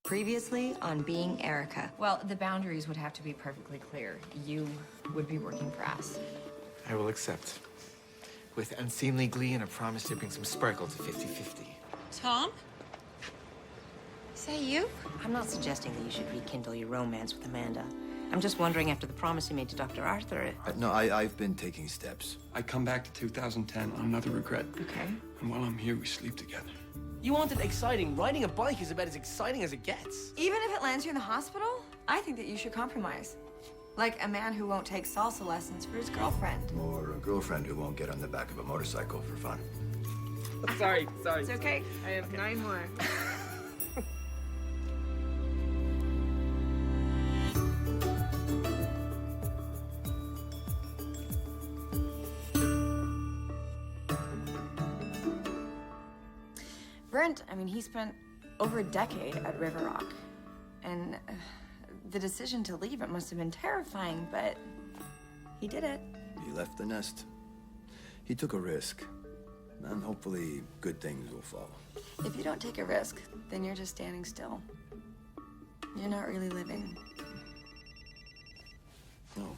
Previously on Being Erica. Well, the boundaries would have to be perfectly clear. You would be working for us. I will accept. With unseemly glee and a promise to bring some sparkle to 50-50. Tom? Is that you? I'm not suggesting that you should rekindle your romance with Amanda. I'm just wondering, after the promise you made to Dr. Arthur... No, I've been taking steps. I come back to 2010 on another regret. Okay. And while I'm here, we sleep together. You want it exciting. Riding a bike is about as exciting as it gets. Even if it lands you in the hospital, I think that you should compromise. Like a man who won't take salsa lessons for his girlfriend. Or a girlfriend who won't get on the back of a motorcycle for fun. Sorry. It's okay. I have 9 more. Brent, I mean, he spent over a decade at River Rock. And the decision to leave, it must have been terrifying, but he did it. He left the nest. He took a risk. And hopefully good things will follow. If you don't take a risk, then you're just standing still. You're not really living. No.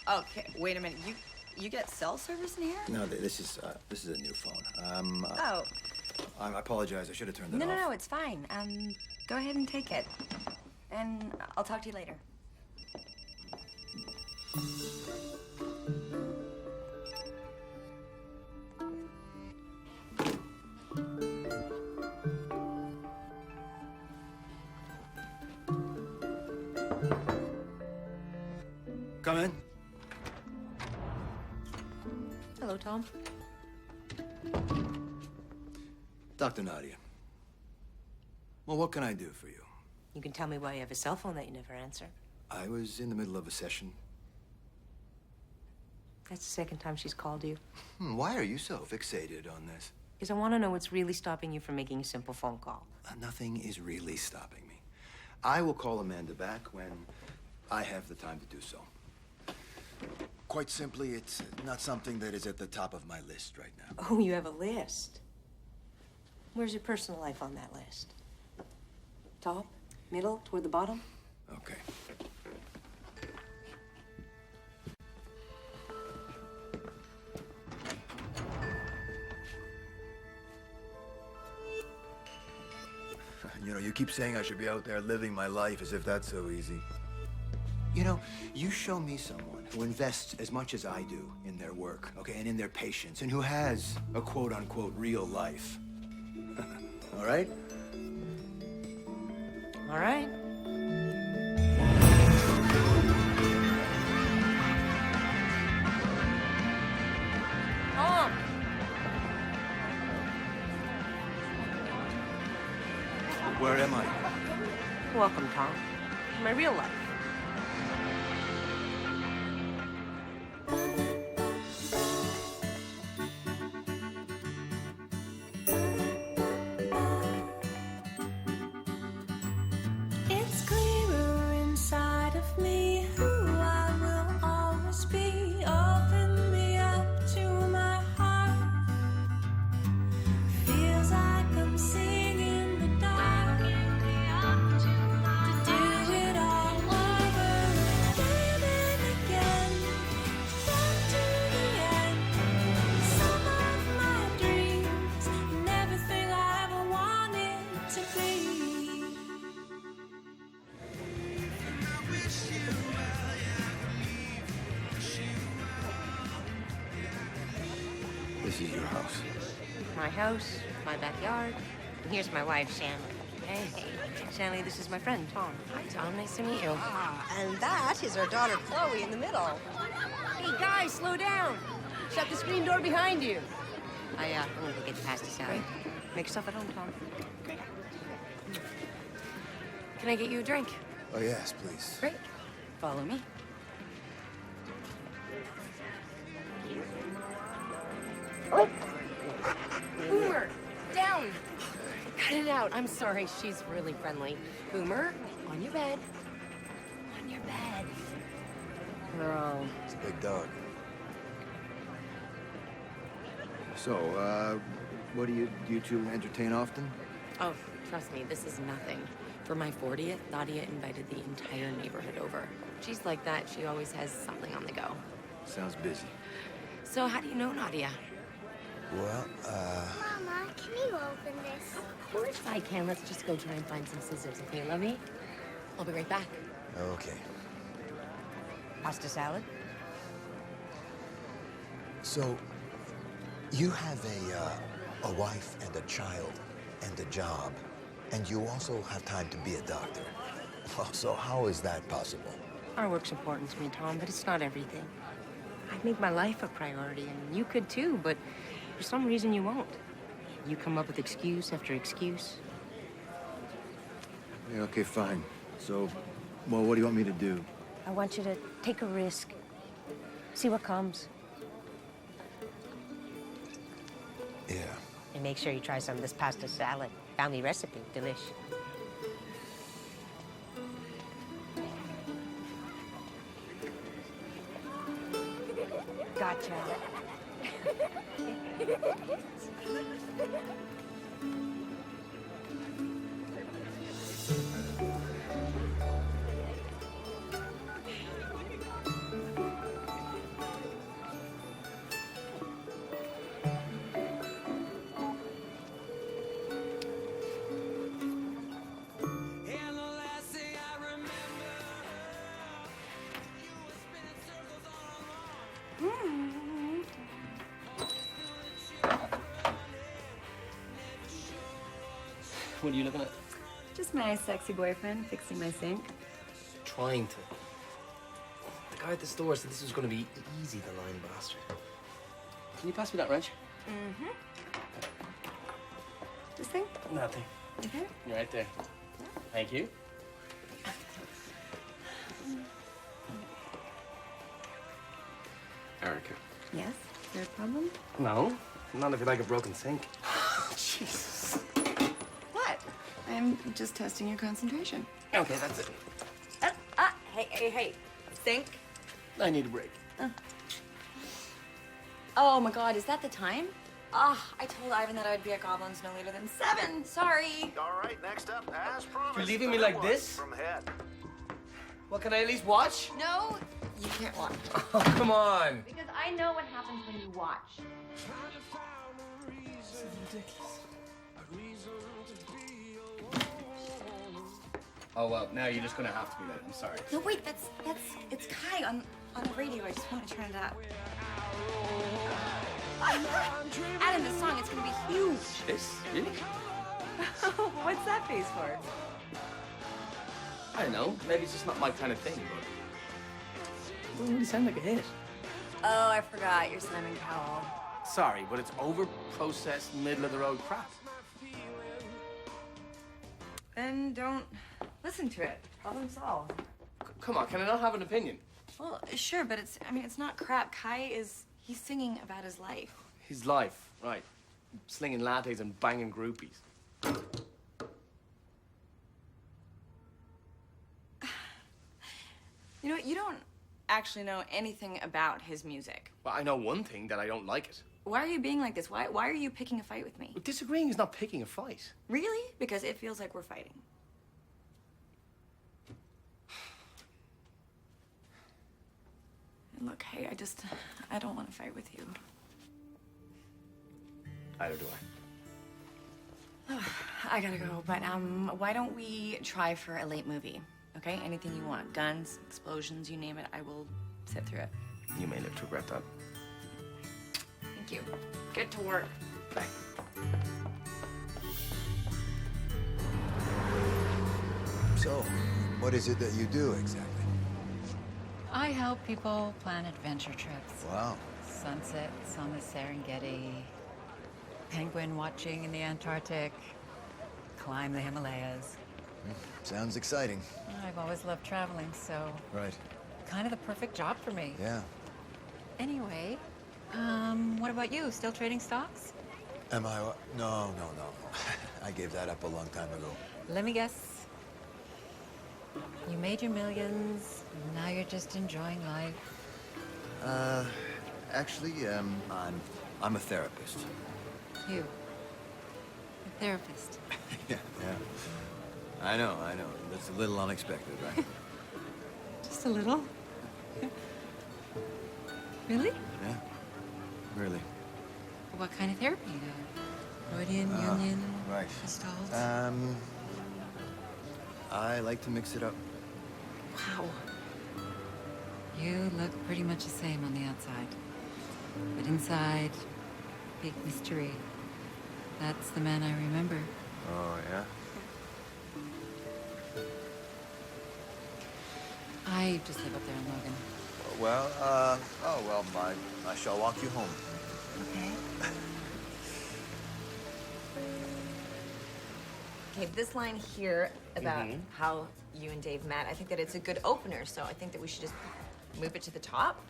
Okay, wait a minute. You get cell service in here? No, this is a new phone. Oh. I apologize. I should have turned it off. No, it's fine. Go ahead and take it. And I'll talk to you later. Come in. Hello, Tom. Dr. Nadia. Well, what can I do for you? You can tell me why you have a cell phone that you never answer. I was in the middle of a session. That's the second time she's called you. Why are you so fixated on this? Because I want to know what's really stopping you from making a simple phone call. Nothing is really stopping me. I will call Amanda back when I have the time to do so. Quite simply, it's not something that is at the top of my list right now. Oh, you have a list. Where's your personal life on that list? Top? Middle? Toward the bottom? Okay. You know, you keep saying I should be out there living my life as if that's so easy. You know, you show me someone who invests as much as I do in their work, okay, and in their patients, and who has a quote-unquote real life. All right? All right. Tom! Where am I? Welcome, Tom. To my real life. It's clearer inside of me who I will always be. Open me up to my heart. Feels like I'm singing the dark. To do it all over again and again. Down to the end. Some of my dreams and everything I ever wanted to be. This is your house. My house, my backyard. And here's my wife, Shanley. Hey. Shanley, this is my friend, Tom. Hi, Tom. Nice to meet you. And that is our daughter, Chloe, in the middle. Hey, guys, slow down. Shut the screen door behind you. I'm gonna go get the pasta salad. Make yourself at home, Tom. Great. Can I get you a drink? Oh, yes, please. Great. Follow me. Boomer, down. Cut it out. I'm sorry. She's really friendly. Boomer, on your bed. On your bed. Girl. It's a big dog. So, what do you two entertain often? Oh, Trust me, this is nothing. For my 40th, Nadia invited the entire neighborhood over. She's like that. She always has something on the go. Sounds busy. So how do you know Nadia? Well, Mama, can you open this? Of course I can. Let's just go try and find some scissors, okay, lovey? I'll be right back. okay. Pasta salad? So, you have a wife and a child and a job, and you also have time to be a doctor. Well, so how is that possible? Our work's important to me, Tom, but it's not everything. I'd make my life a priority, and you could too, but for some reason you won't. You come up with excuse after excuse. Yeah, okay, fine. So, well, what do you want me to do? I want you to take a risk. See what comes. Yeah. And make sure you try some of this pasta salad. Family recipe, delish. Gotcha. What are you looking at? Just my sexy boyfriend fixing my sink. Trying to. The guy at the store said this was going to be easy, the lying bastard. Can you pass me that wrench? Mm-hmm. This thing? Nothing. Okay. You're right there. Thank you. Erica. Yes? Is there a problem? No, not if you like a broken sink. Jesus. What? I'm just testing your concentration. Okay, that's it. Hey. Sink? I need a break. Oh my God, is that the time? Ah, I told Ivan that I'd be at Goblin's no later than 7. Sorry. All right, next up, as promised. You're leaving me like this? From Head. Well, can I at least watch? No, you can't watch. Oh, come on. Because I know what happens when you watch. This is ridiculous. Oh, well, now you're just gonna have to be late. I'm sorry. No, wait, it's Kai on the radio. I just want to turn it up. Adam, this song, it's gonna be huge. This? Really? What's that face for? I don't know. Maybe it's just not my kind of thing, but it doesn't really sound like a hit. Oh, I forgot. You're Simon Cowell. Sorry, but it's over-processed, middle-of-the-road crap. Then don't listen to it. Problem solved. Come on, can I not have an opinion? Well, sure, but it's not crap. He's singing about his life. His life, right. Slinging lattes and banging groupies. You know, you don't actually know anything about his music. Well, I know one thing, that I don't like it. Why are you being like this? Why are you picking a fight with me? But disagreeing is not picking a fight. Really? Because it feels like we're fighting. And look, hey, I don't want to fight with you. Either do I. I gotta go, but why don't we try for a late movie? Okay? Anything you want. Guns, explosions, you name it, I will sit through it. You may live to regret that. Thank you. Get to work. Bye. So, what is it that you do exactly? I help people plan adventure trips. Wow. Sunsets on the Serengeti, penguin watching in the Antarctic, climb the Himalayas. Sounds exciting. I've always loved traveling, so Right. kind of the perfect job for me. Yeah. Anyway, what about you? Still trading stocks? Am I? No. I gave that up a long time ago. Let me guess. You made your millions, now you're just enjoying life. Actually, I'm a therapist. You, a therapist. Yeah. I know. That's a little unexpected, right? Just a little. Really? Yeah, really. What kind of therapy? Freudian, Jungian, Right. Gestalt? I like to mix it up. Wow. You look pretty much the same on the outside. But inside, big mystery. That's the man I remember. Oh, yeah? I just live up there in Logan. Well, I shall walk you home. Okay. Okay, this line here about how you and Dave met, I think that it's a good opener, so I think that we should just move it to the top.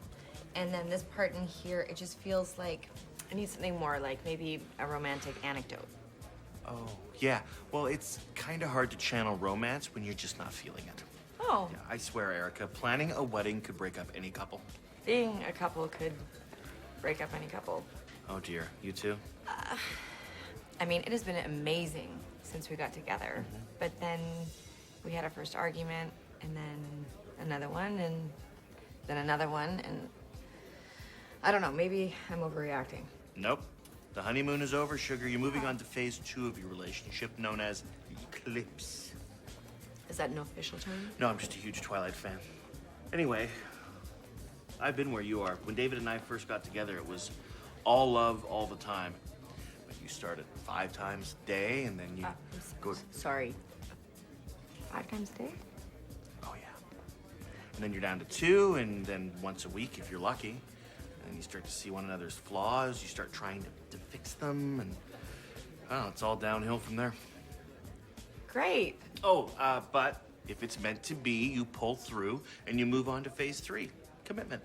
And then this part in here, it just feels like I need something more, like maybe a romantic anecdote. Oh, yeah. Well, it's kind of hard to channel romance when you're just not feeling it. Oh, Yeah, I swear, Erica, planning a wedding could break up any couple. being a couple could break up any couple. Oh, dear. You too? I mean, it has been amazing since we got together. But then we had our first argument, and then another one, and then another one, and I don't know, maybe I'm overreacting. Nope. The honeymoon is over, sugar. You're moving on to phase 2 of your relationship, known as eclipse. Is that an official term? No, I'm just a huge Twilight fan. Anyway, I've been where you are. When David and I first got together, it was all love all the time. But you started 5 times a day, and then you go... Sorry. 5 times a day? Oh, yeah. And then you're down to 2, and then once a week if you're lucky. And you start to see one another's flaws. You start trying to fix them, and I don't know, it's all downhill from there. Great. Oh, but if it's meant to be, you pull through and you move on to phase 3, commitment.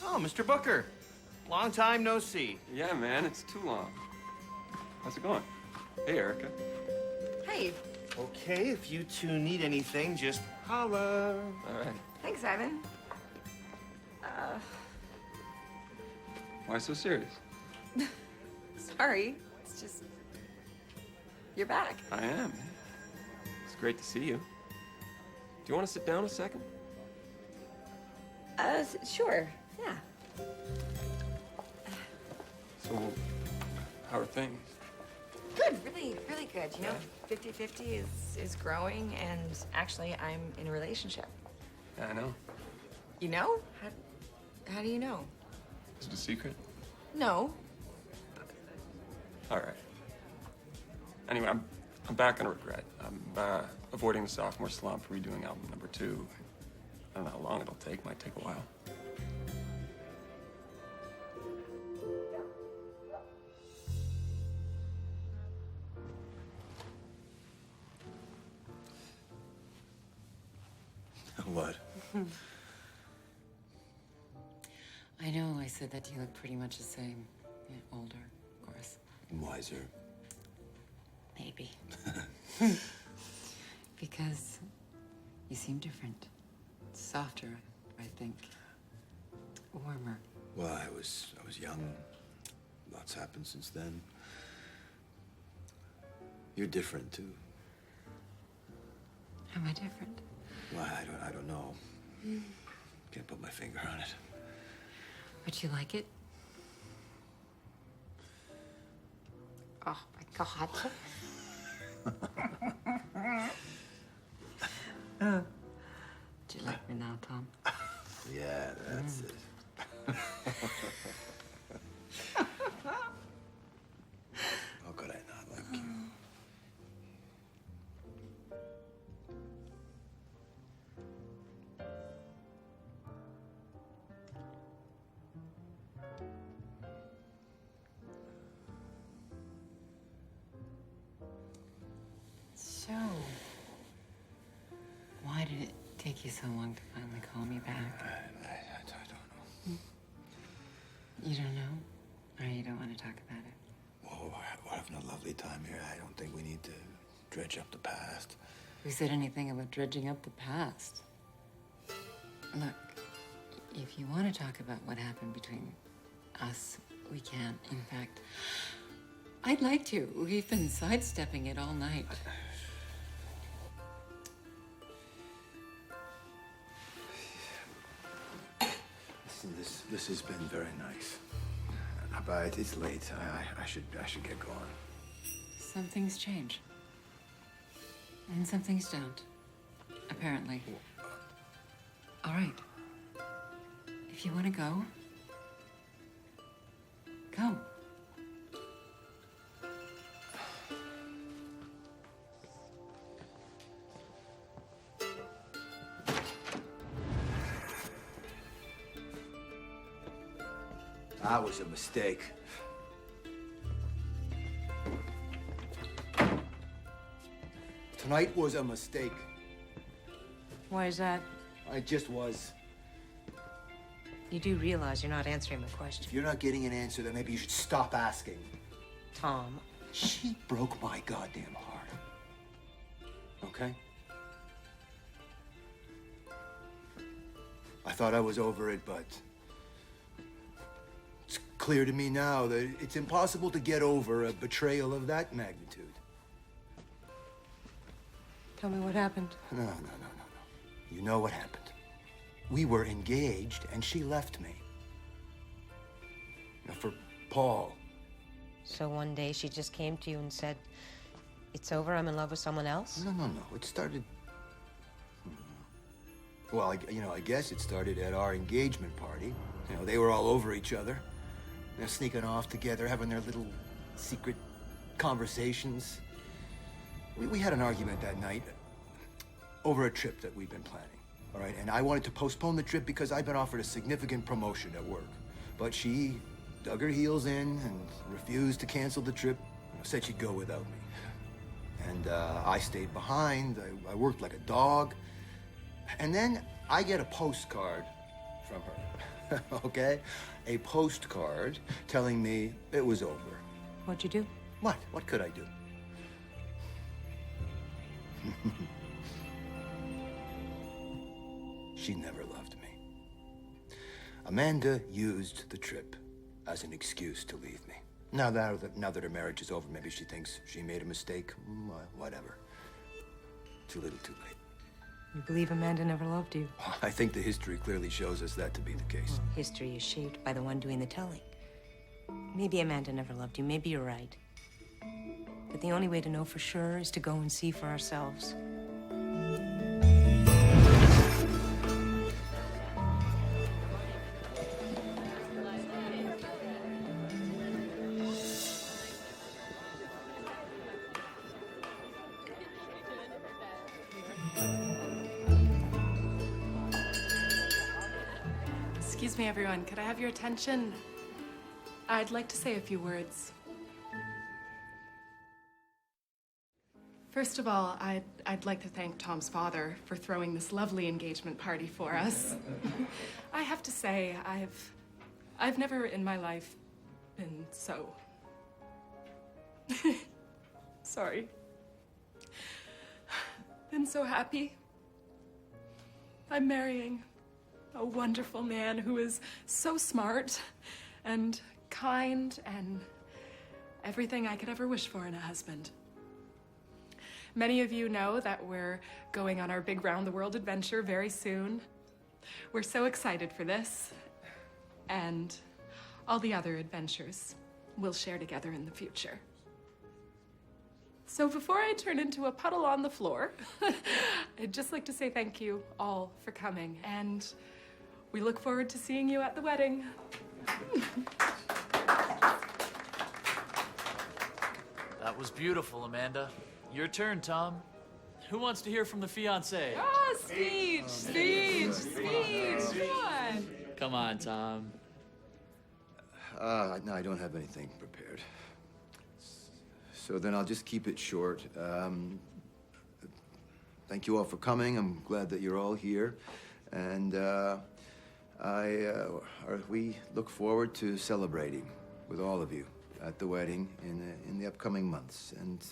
Oh, Mr. Booker, long time no see. Yeah, man, it's too long. How's it going? Hey, Erica. Hey. Okay, if you two need anything, just holla. All right. Thanks, Ivan. Why so serious? Sorry. It's just... You're back. I am. It's great to see you. Do you want to sit down a second? Sure. Yeah. So, how are things? Good, really, really good. You know, 50-50 is growing, and actually, I'm in a relationship. Yeah, I know. You know? How do you know? Is it a secret? No. All right. Anyway, I'm back on a regret. I'm avoiding the sophomore slump, redoing album number 2. I don't know how long it'll take. Might take a while. What? I know I said that you look pretty much the same. Yeah, older, of course. Wiser. Maybe. Because you seem different. Softer, I think. Warmer. Well, I was young. Lots happened since then. You're different too. Am I different? Well, I don't know. Can't put my finger on it. Would you like it? Oh, my God. Do you like me now, Tom? Yeah, that's it. How could I not like you? So, why did it take you so long to finally call me back? I don't know. You don't know? Or you don't want to talk about it? Well, we're having a lovely time here. I don't think we need to dredge up the past. Who said anything about dredging up the past? Look, if you want to talk about what happened between us, we can. In fact, I'd like to. We've been sidestepping it all night. Listen, this has been very nice. But it's late. I should get going. Some things change. And some things don't. Apparently. All right. If you want to go, go. That was a mistake. Tonight was a mistake. Why is that? It just was. You do realize you're not answering my question. If you're not getting an answer, then maybe you should stop asking. Tom. She broke my goddamn heart. Okay? I thought I was over it, but it's clear to me now that it's impossible to get over a betrayal of that magnitude. Tell me what happened. No. You know what happened. We were engaged, and she left me. Now, for Paul. So one day she just came to you and said, "It's over, I'm in love with someone else"? No. It started... Well, I guess it started at our engagement party. You know, they were all over each other. They're sneaking off together, having their little secret conversations. We had an argument that night over a trip that we'd been planning, all right? And I wanted to postpone the trip because I'd been offered a significant promotion at work. But she dug her heels in and refused to cancel the trip, said she'd go without me. And I stayed behind. I worked like a dog. And then I get a postcard from her, okay? A postcard telling me it was over. What'd you do? What? What could I do? She never loved me. Amanda used the trip as an excuse to leave me. Now that her marriage is over, maybe she thinks she made a mistake. Whatever. Too little, too late. You believe Amanda never loved you? I think the history clearly shows us that to be the case. Well, history is shaped by the one doing the telling. Maybe Amanda never loved you. Maybe you're right. But the only way to know for sure is to go and see for ourselves. Excuse me, everyone. Could I have your attention? I'd like to say a few words. First of all, I'd like to thank Tom's father for throwing this lovely engagement party for us. I have to say, I've never in my life been so... Sorry. Been so happy. I'm marrying a wonderful man who is so smart and kind and everything I could ever wish for in a husband. Many of you know that we're going on our big round-the-world adventure very soon. We're so excited for this and all the other adventures we'll share together in the future. So before I turn into a puddle on the floor, I'd just like to say thank you all for coming, and we look forward to seeing you at the wedding. That was beautiful, Amanda. Your turn, Tom. Who wants to hear from the fiancé? Oh, speech. Come on. Come on, Tom. No, I don't have anything prepared. So then I'll just keep it short. Thank you all for coming. I'm glad that you're all here. And we look forward to celebrating with all of you at the wedding in the upcoming months. And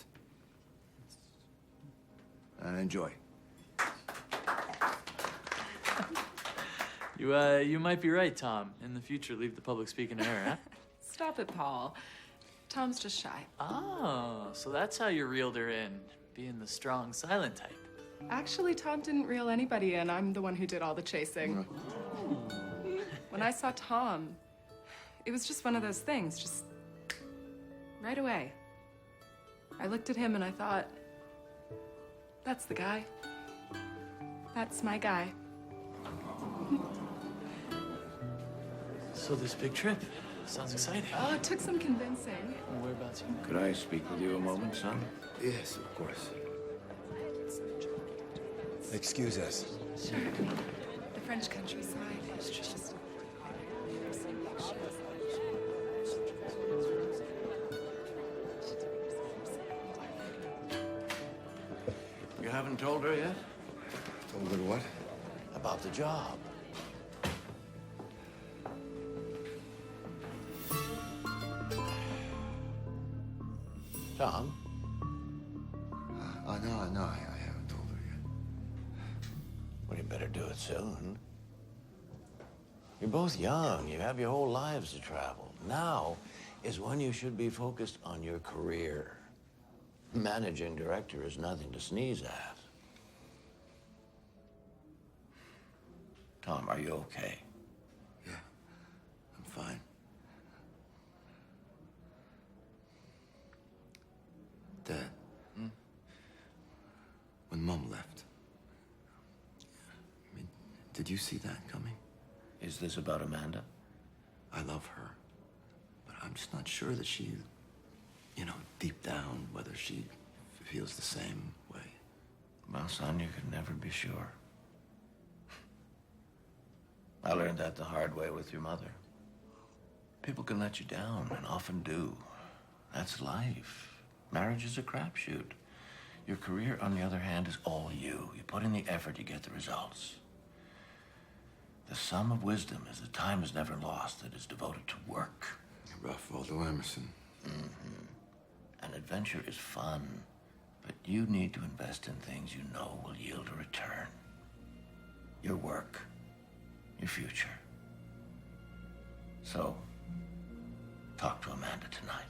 enjoy. You might be right, Tom. In the future, leave the public speaking to her, huh? Stop it, Paul. Tom's just shy. Oh, so that's how you reeled her in, being the strong, silent type. Actually, Tom didn't reel anybody in. I'm the one who did all the chasing. When I saw Tom, it was just one of those things, just right away. I looked at him and I thought, that's the guy. That's my guy. So this big trip sounds exciting. Oh, it took some convincing. Whereabouts you? Could I speak with you a moment, son? Yes, of course. Excuse us. The French countryside is just... You haven't told her yet? Told her what? About the job. Tom? No, I haven't told her yet. Well, you better do it soon. You're both young. You have your whole lives to travel. Now is when you should be focused on your career. Managing director is nothing to sneeze at. Tom, are you okay? Yeah, I'm fine. Dad. When Mom left, I mean, did you see that coming? Is this about Amanda? I love her, but I'm just not sure that she, deep down, whether she feels the same way. Well, son, you can never be sure. I learned that the hard way with your mother. People can let you down, and often do. That's life. Marriage is a crapshoot. Your career, on the other hand, is all you. You put in the effort, you get the results. The sum of wisdom is that time is never lost that is devoted to work. Ralph Waldo Emerson. An adventure is fun, but you need to invest in things you know will yield a return. Your work, your future. So, talk to Amanda tonight.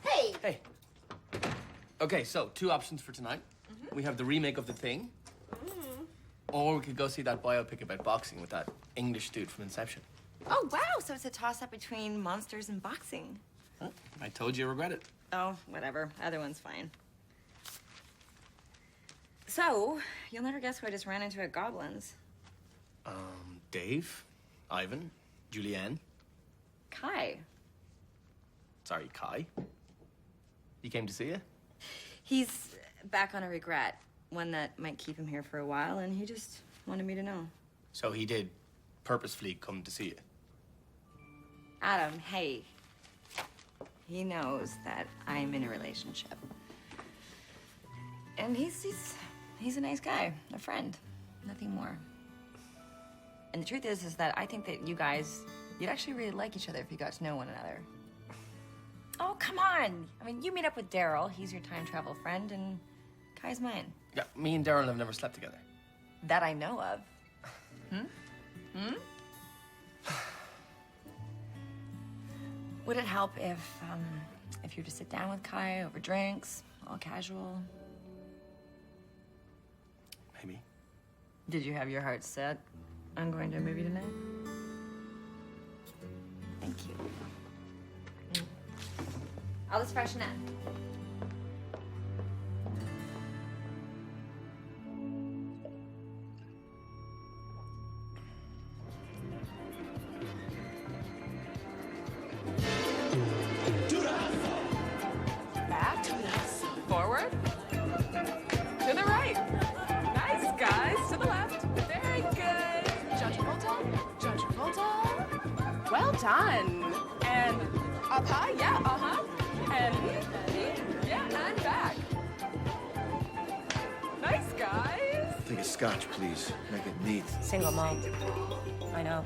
Hey! Hey. Okay, so 2 options for tonight. We have the remake of The Thing, or we could go see that biopic about boxing with that English dude from Inception. Oh, wow. So it's a toss-up between monsters and boxing. Huh? I told you I regret it. Oh, whatever. Other one's fine. So, you'll never guess who I just ran into at Goblin's. Dave, Ivan, Julianne. Kai. Sorry, Kai. He came to see you? He's back on a regret, one that might keep him here for a while, and he just wanted me to know. So he did purposefully come to see you? Adam, hey. He knows that I'm in a relationship. And he's a nice guy, a friend, nothing more. And the truth is that I think that you guys, you'd actually really like each other if you got to know one another. Oh, come on. I mean, you meet up with Daryl. He's your time travel friend, and Kai's mine. Yeah, me and Daryl have never slept together. That I know of. Would it help if you were to sit down with Kai over drinks, all casual? Maybe. Did you have your heart set on going to a movie tonight? Thank you. All this freshen up. Back, forward, to the right. Nice, guys. To the left. Very good. John Travolta. John Travolta. Well done. And up high, yeah, uh-huh. And yeah, and back. Nice, guys. Take a scotch, please. Make it neat. Single mom. I know.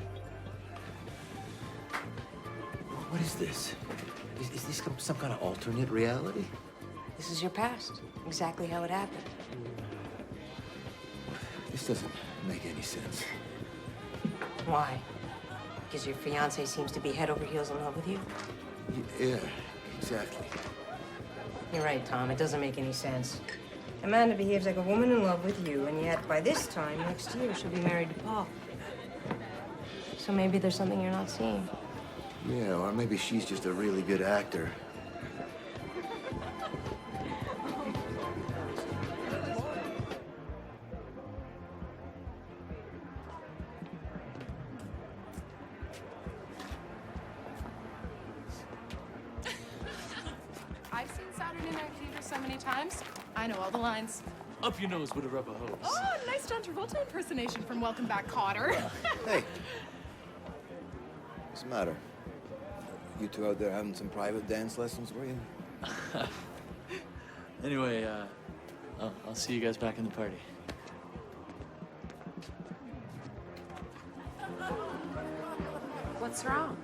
What is this? Is this some kind of alternate reality? This is your past. Exactly how it happened. This doesn't make any sense. Why? Because your fiance seems to be head over heels in love with you? Yeah, exactly. You're right, Tom. It doesn't make any sense. Amanda behaves like a woman in love with you, and yet by this time next year she'll be married to Paul. So maybe there's something you're not seeing. Yeah, or maybe she's just a really good actor. I've seen Saturday Night Fever so many times. I know all the lines. Up your nose with a rubber hose. Oh, nice John Travolta impersonation from Welcome Back, Kotter. Hey. What's the matter? You two out there having some private dance lessons, were you? Anyway, I'll see you guys back in the party. What's wrong?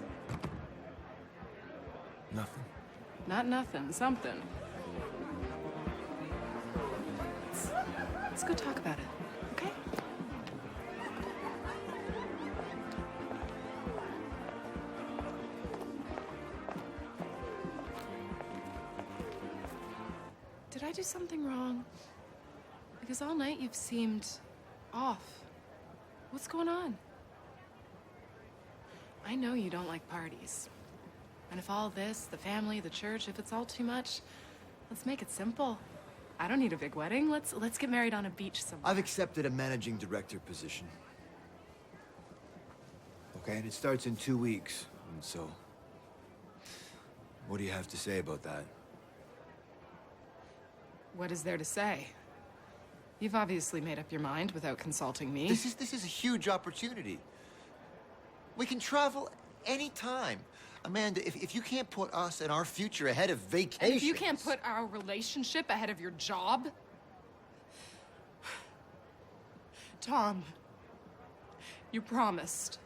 Nothing. Not nothing, something. Let's go talk about it, okay? Did I do something wrong? Because all night you've seemed off. What's going on? I know you don't like parties. And if all this, the family, the church, if it's all too much, let's make it simple. I don't need a big wedding. Let's get married on a beach somewhere. I've accepted a managing director position. Okay, and it starts in 2 weeks. And so, what do you have to say about that? What is there to say? You've obviously made up your mind without consulting me. This is a huge opportunity. We can travel anytime. Amanda, if you can't put us and our future ahead of vacation... And if you can't put our relationship ahead of your job... Tom, you promised.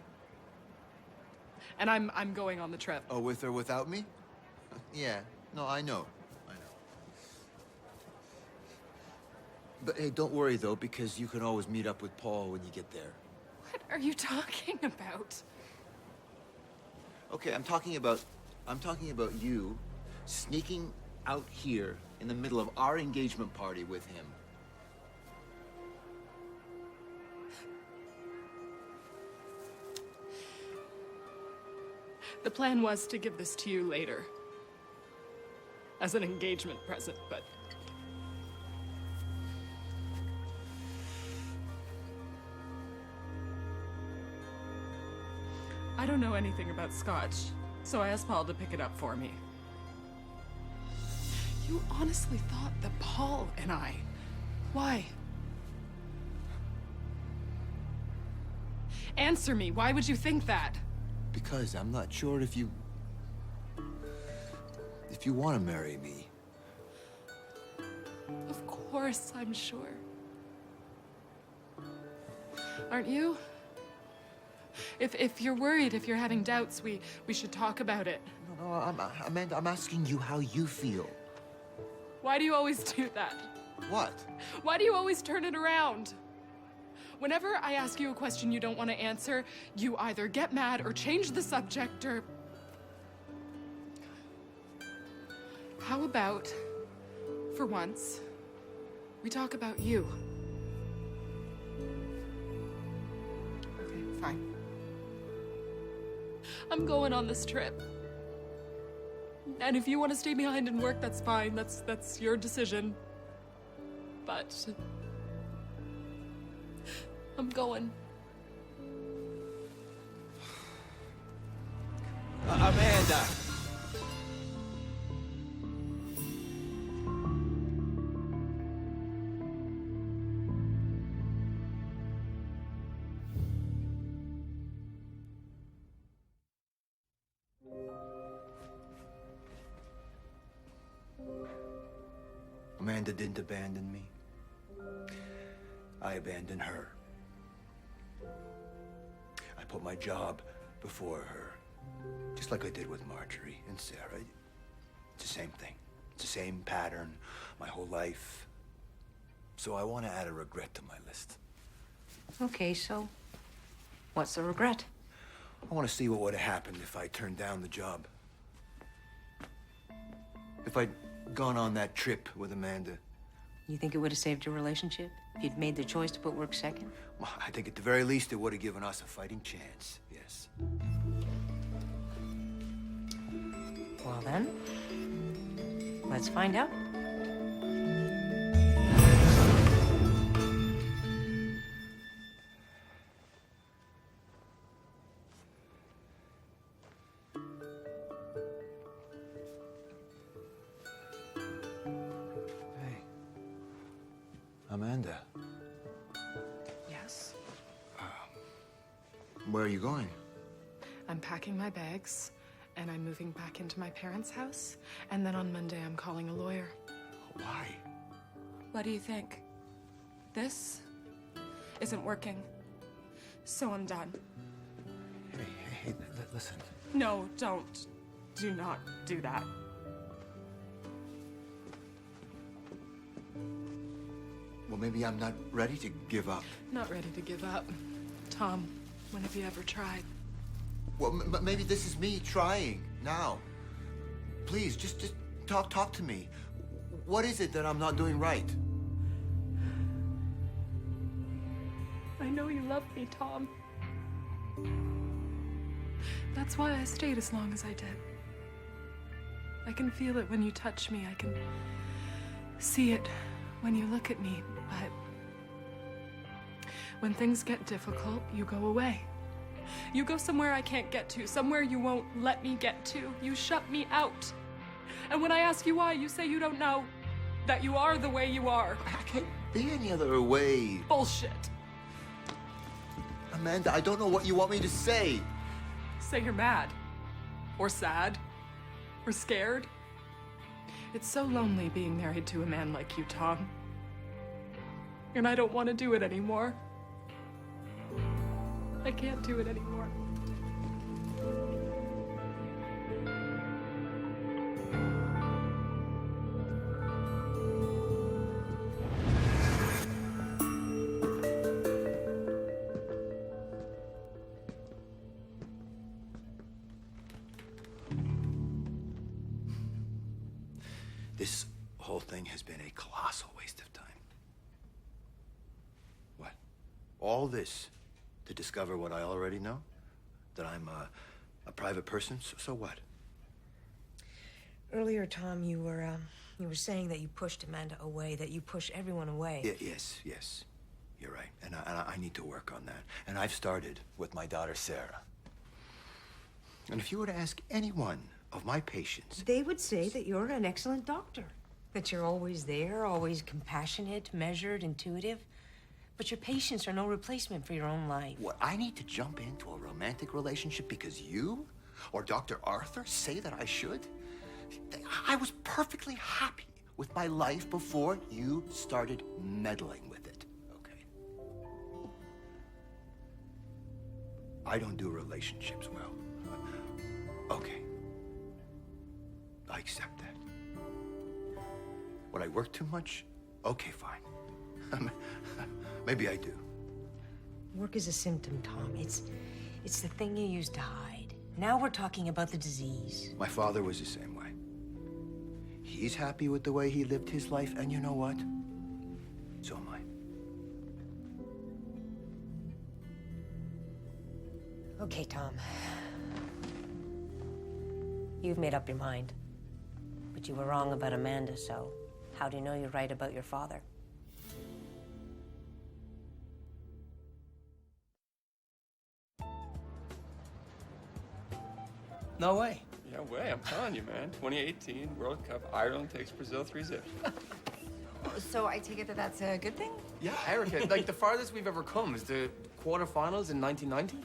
And I'm going on the trip. Oh, with or without me? Yeah, no, I know. But hey, don't worry though, because you can always meet up with Paul when you get there. What are you talking about? Okay, I'm talking about you sneaking out here in the middle of our engagement party with him. The plan was to give this to you later. As an engagement present, but... I don't know anything about Scotch, so I asked Paul to pick it up for me. You honestly thought that Paul and I... Why? Answer me, why would you think that? Because I'm not sure if you want to marry me. Of course, I'm sure. Aren't you? If you're worried, if you're having doubts, we should talk about it. No, Amanda, I'm asking you how you feel. Why do you always do that? What? Why do you always turn it around? Whenever I ask you a question you don't want to answer, you either get mad or change the subject or... How about, for once, we talk about you? Okay, fine. I'm going on this trip. And if you want to stay behind and work, that's fine. That's your decision. But... I'm going. Amanda! Amanda didn't abandon me. I abandoned her. I put my job before her, just like I did with Marjorie and Sarah. It's the same thing. It's the same pattern my whole life. So I want to add a regret to my list. Okay, so what's the regret? I want to see what would have happened if I turned down the job. If I'd gone on that trip with Amanda. You think it would have saved your relationship if you'd made the choice to put work second? Well, I think at the very least it would have given us a fighting chance, yes. Well then, let's find out. Amanda, Yes? where are you going? I'm packing my bags, and I'm moving back into my parents' house, and then on Monday I'm calling a lawyer. Why? What do you think? This isn't working, so I'm done. Hey, listen. No, don't. Do not do that. Well, maybe I'm not ready to give up. Not ready to give up. Tom, when have you ever tried? Well, maybe this is me trying now. Please, just talk to me. What is it that I'm not doing right? I know you love me, Tom. That's why I stayed as long as I did. I can feel it when you touch me. I can see it when you look at me, but when things get difficult, you go away. You go somewhere I can't get to, somewhere you won't let me get to. You shut me out. And when I ask you why, you say you don't know, that you are the way you are. I can't be any other way. Bullshit. Amanda, I don't know what you want me to say. Say you're mad, or sad, or scared. It's so lonely being married to a man like you, Tom. And I don't want to do it anymore. I can't do it anymore. This whole thing has been a colossal waste of time. What? All this to discover what I already know? That I'm a private person? So what? Earlier, Tom, you were saying that you pushed Amanda away, that you push everyone away. Yes. You're right. And I need to work on that. And I've started with my daughter, Sarah. And if you were to ask anyone of my patients, They would say that you're an excellent doctor, that you're always there, always compassionate, measured, intuitive. But your patients are no replacement for your own life. what, I need to jump into a romantic relationship because you or Dr. Arthur say that I should? I was perfectly happy with my life before you started meddling with it, okay? I don't do relationships well. Okay. I accept that. Would I work too much? Okay, fine. Maybe I do. Work is a symptom, Tom. It's the thing you use to hide. Now we're talking about the disease. My father was the same way. He's happy with the way he lived his life, and you know what? So am I. Okay, Tom. You've made up your mind. But you were wrong about Amanda, so how do you know you're right about your father? No way. Yeah, way. I'm telling you, man. 2018 World Cup, Ireland takes Brazil 3-0. So I take it that that's a good thing? Yeah, Erica, like the farthest we've ever come is the quarterfinals in 1990.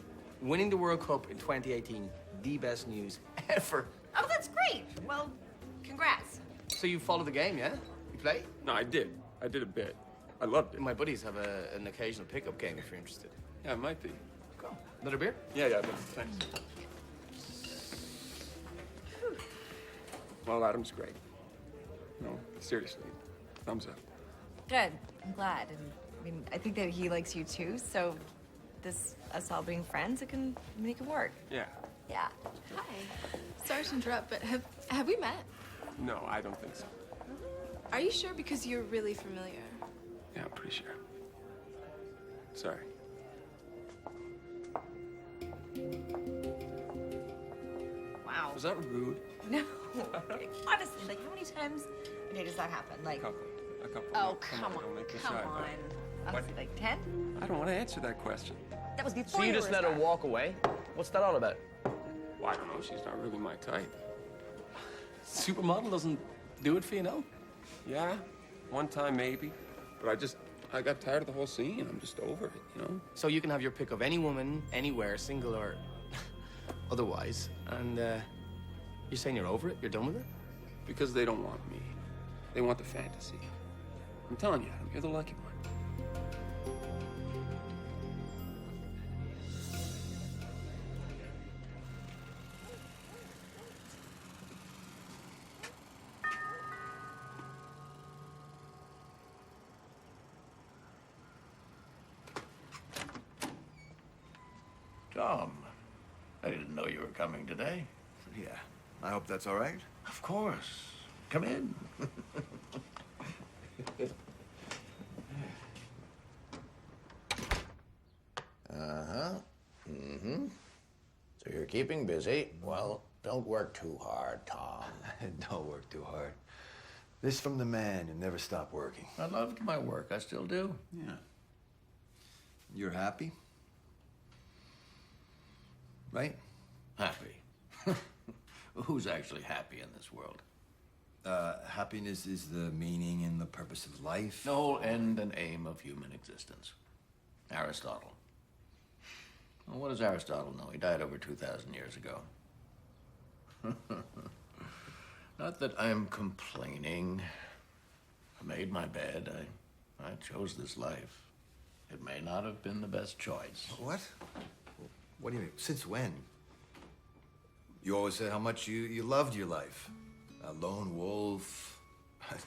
Winning the World Cup in 2018, the best news ever. Oh, that's great. Well, congrats. So you follow the game, yeah? You play? No, I did. I did a bit. I loved it. My buddies have an occasional pickup game if you're interested. Yeah, it might be. Go. Another beer? Yeah, thanks. Well, Adam's great. No, seriously, thumbs up. Good. I'm glad. And I mean, I think that he likes you too, so us all being friends, it can make it work. Yeah. Yeah. Hi. Sorry to interrupt, but have we met? No, I don't think so. Are you sure? Because you're really familiar. Yeah, I'm pretty sure. Sorry. Wow. Was that rude? No. Honestly, like, how many times a day does that happen? Like, A couple. oh, come on. Don't make me Come shy, on. but- Honestly, like 10? I don't want to answer that question. That was before So you were just a let her star. walk away? What's that all about? Well, I don't know. She's not really my type. Supermodel doesn't do it for you, no? Yeah, one time maybe. But I got tired of the whole scene. I'm just over it, you know? So you can have your pick of any woman, anywhere, single or otherwise, and you're saying you're over it? You're done with it? Because they don't want me. They want the fantasy. I'm telling you, Adam, you're the lucky one. Tom, I didn't know you were coming today. Yeah. I hope that's all right. Of course. Come in. Uh-huh. Mm-hmm. So you're keeping busy. Well, don't work too hard, Tom. Don't work too hard. This from the man who never stopped working. I loved my work. I still do. Yeah. You're happy? Right? Happy. Who's actually happy in this world? Happiness is the meaning and the purpose of life. The whole end and aim of human existence. Aristotle. Well, what does Aristotle know? He died over 2,000 years ago. Not that I'm complaining. I made my bed. I chose this life. It may not have been the best choice. What? What do you mean? Since when? You always said how much you loved your life. A lone wolf,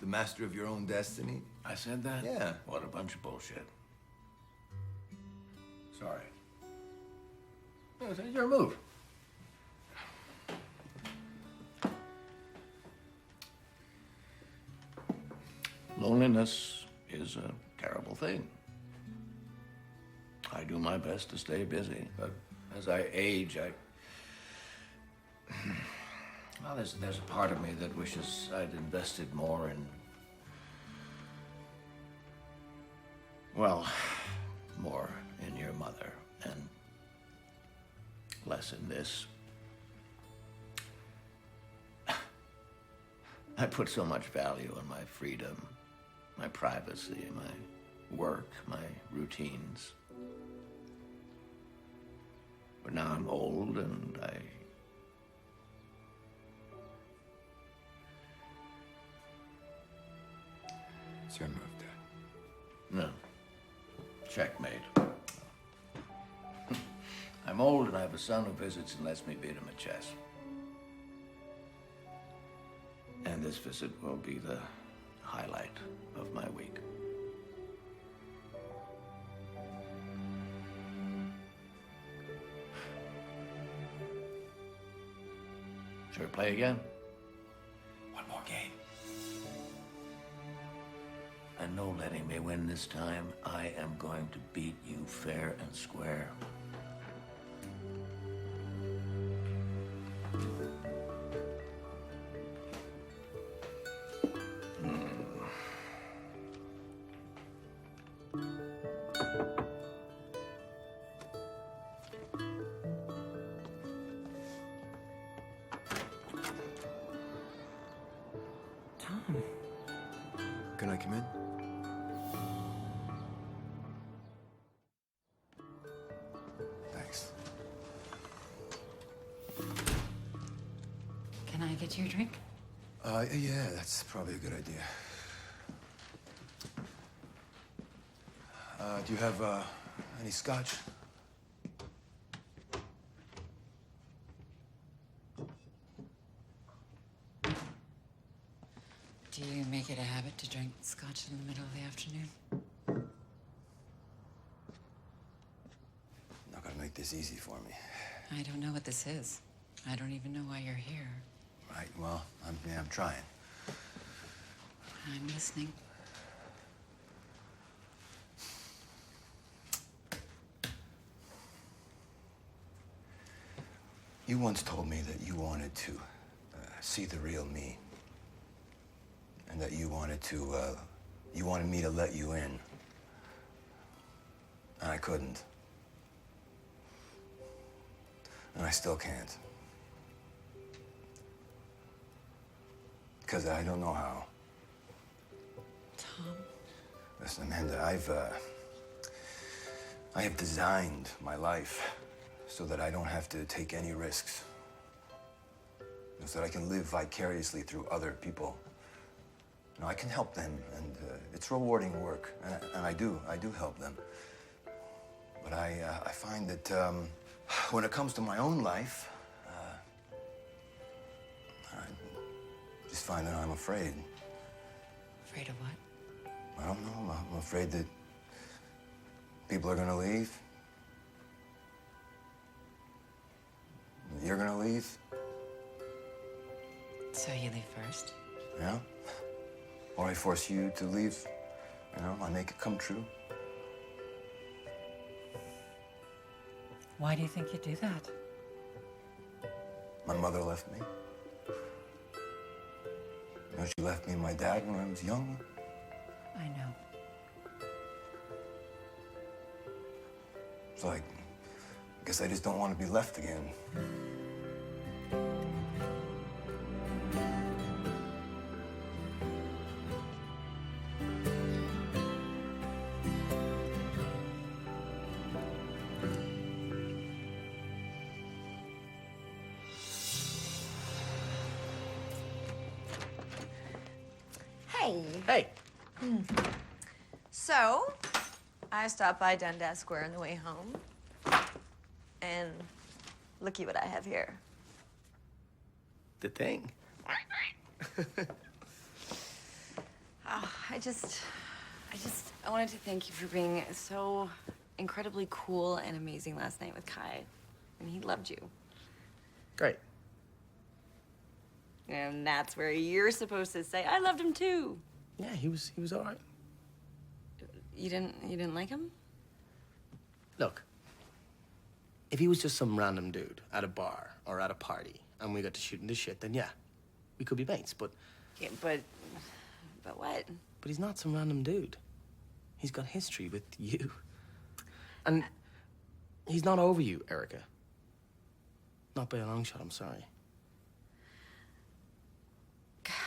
the master of your own destiny. I said that? Yeah. What a bunch of bullshit. Sorry. Your move. Loneliness is a terrible thing. I do my best to stay busy, but as I age, well, there's a part of me that wishes I'd invested more in, well, more in your mother and less in this. I put so much value on my freedom, my privacy, my work, my routines. But now I'm old and It's your move, Dad. No. Checkmate. I'm old and I have a son who visits and lets me beat him at chess. And this visit will be the highlight of my week. Shall we play again? One more game. And no letting me win this time. I am going to beat you fair and square. Tom. Can I come in? Thanks. Can I get you a drink? Yeah, that's probably a good idea. Do you have, any scotch? Do you make it a habit to drink scotch in the middle of the afternoon? this easy for me. I don't know what this is. I don't even know why you're here. Right, well, I'm trying. I'm listening. You once told me that you wanted to see the real me. And that you wanted me to let you in. And I couldn't. And I still can't. Because I don't know how. Tom? Listen, Amanda, I have designed my life so that I don't have to take any risks. So that I can live vicariously through other people. You know, I can help them, and it's rewarding work, and I do help them. But I find that when it comes to my own life, I just find that I'm afraid. Afraid of what? I don't know. I'm afraid that people are gonna leave. You're gonna leave. So you leave first? Yeah? Or I force you to leave. You know, I make it come true. Why do you think you do that? My mother left me. You know, she left me and my dad when I was young. I know. It's like, I guess I just don't want to be left again. Hey. Hey. So, I stopped by Dundas Square on the way home. And looky what I have here. The thing. I wanted to thank you for being so incredibly cool and amazing last night with Kai. And he loved you. Great. And that's where you're supposed to say, I loved him too. Yeah, he was all right. You didn't like him? Look, if he was just some random dude at a bar or at a party and we got to shooting the shit, then yeah, we could be mates, but... Yeah, but what? But he's not some random dude. He's got history with you. And he's not over you, Erica. Not by a long shot, I'm sorry.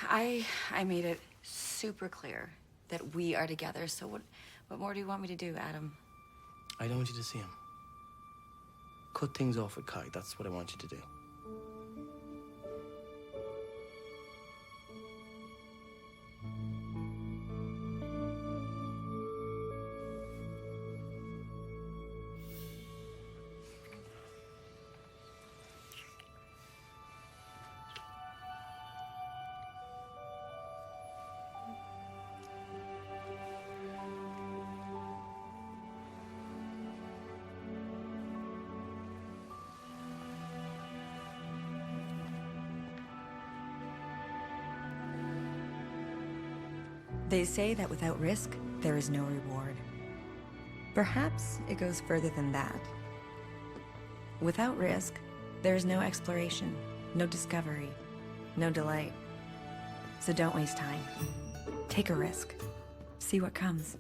I made it super clear that we are together, so what more do you want me to do, Adam? I don't want you to see him. Cut things off with Kai, that's what I want you to do. They say that without risk, there is no reward. Perhaps it goes further than that. Without risk, there is no exploration, no discovery, no delight. So don't waste time. Take a risk. See what comes.